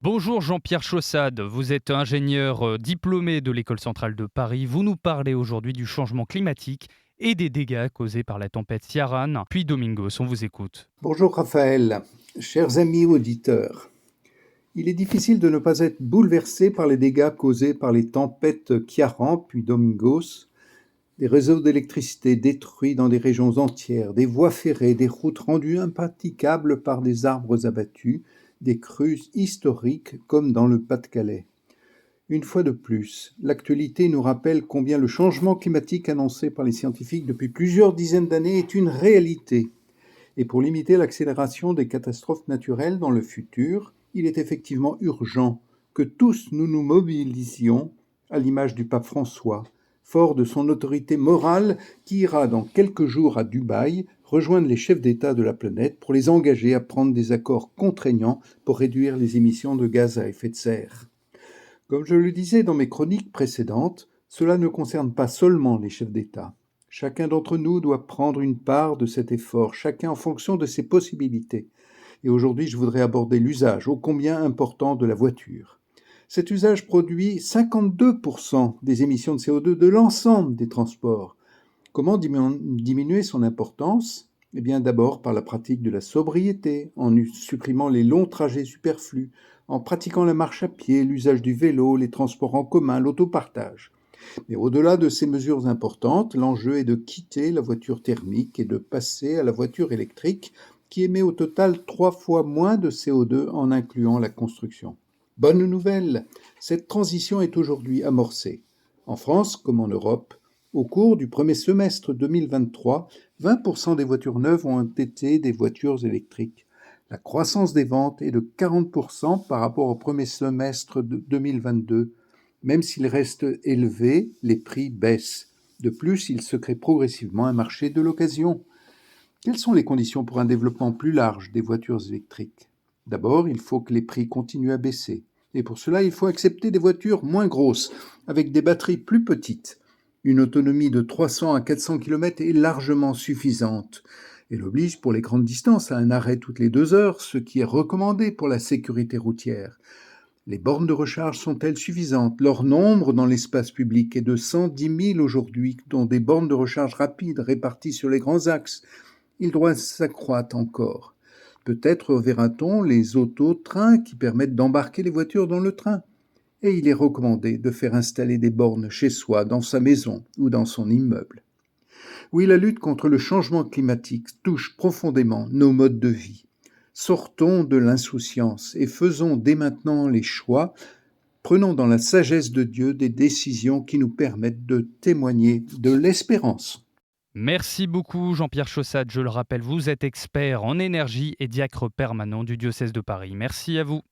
Bonjour Jean-Pierre Chaussade, vous êtes ingénieur diplômé de l'École centrale de Paris. Vous nous parlez aujourd'hui du changement climatique et des dégâts causés par la tempête Ciaran, puis Domingos. On vous écoute. Bonjour Raphaël, chers amis auditeurs. Il est difficile de ne pas être bouleversé par les dégâts causés par les tempêtes Ciaran puis Domingos, des réseaux d'électricité détruits dans des régions entières, des voies ferrées, des routes rendues impraticables par des arbres abattus, des crues historiques comme dans le Pas-de-Calais. Une fois de plus, l'actualité nous rappelle combien le changement climatique annoncé par les scientifiques depuis plusieurs dizaines d'années est une réalité. Et pour limiter l'accélération des catastrophes naturelles dans le futur, il est effectivement urgent que tous nous nous mobilisions, à l'image du pape François, fort de son autorité morale qui ira dans quelques jours à Dubaï rejoindre les chefs d'État de la planète pour les engager à prendre des accords contraignants pour réduire les émissions de gaz à effet de serre. Comme je le disais dans mes chroniques précédentes, cela ne concerne pas seulement les chefs d'État. Chacun d'entre nous doit prendre une part de cet effort, chacun en fonction de ses possibilités. Et aujourd'hui, je voudrais aborder l'usage ô combien important de la voiture. Cet usage produit 52% des émissions de CO2 de l'ensemble des transports. Comment diminuer son importance ? Eh bien, d'abord par la pratique de la sobriété, en supprimant les longs trajets superflus, en pratiquant la marche à pied, l'usage du vélo, les transports en commun, l'autopartage. Mais au-delà de ces mesures importantes, l'enjeu est de quitter la voiture thermique et de passer à la voiture électrique, qui émet au total 3 fois moins de CO2 en incluant la construction. Bonne nouvelle, cette transition est aujourd'hui amorcée. En France, comme en Europe, au cours du premier semestre 2023, 20% des voitures neuves ont été des voitures électriques. La croissance des ventes est de 40% par rapport au premier semestre de 2022. Même s'il reste élevé, les prix baissent. De plus, il se crée progressivement un marché de l'occasion. Quelles sont les conditions pour un développement plus large des voitures électriques ? D'abord, il faut que les prix continuent à baisser. Et pour cela, il faut accepter des voitures moins grosses, avec des batteries plus petites. Une autonomie de 300 à 400 km est largement suffisante. Elle oblige pour les grandes distances à un arrêt toutes les 2 heures, ce qui est recommandé pour la sécurité routière. Les bornes de recharge sont-elles suffisantes ? Leur nombre dans l'espace public est de 110 000 aujourd'hui, dont des bornes de recharge rapides réparties sur les grands axes. Il doit s'accroître encore. Peut-être verra-t-on les auto-trains qui permettent d'embarquer les voitures dans le train. Et il est recommandé de faire installer des bornes chez soi, dans sa maison ou dans son immeuble. Oui, la lutte contre le changement climatique touche profondément nos modes de vie. Sortons de l'insouciance et faisons dès maintenant les choix. Prenons dans la sagesse de Dieu des décisions qui nous permettent de témoigner de l'espérance. Merci beaucoup Jean-Pierre Chaussade. Je le rappelle, vous êtes expert en énergie et diacre permanent du diocèse de Paris. Merci à vous.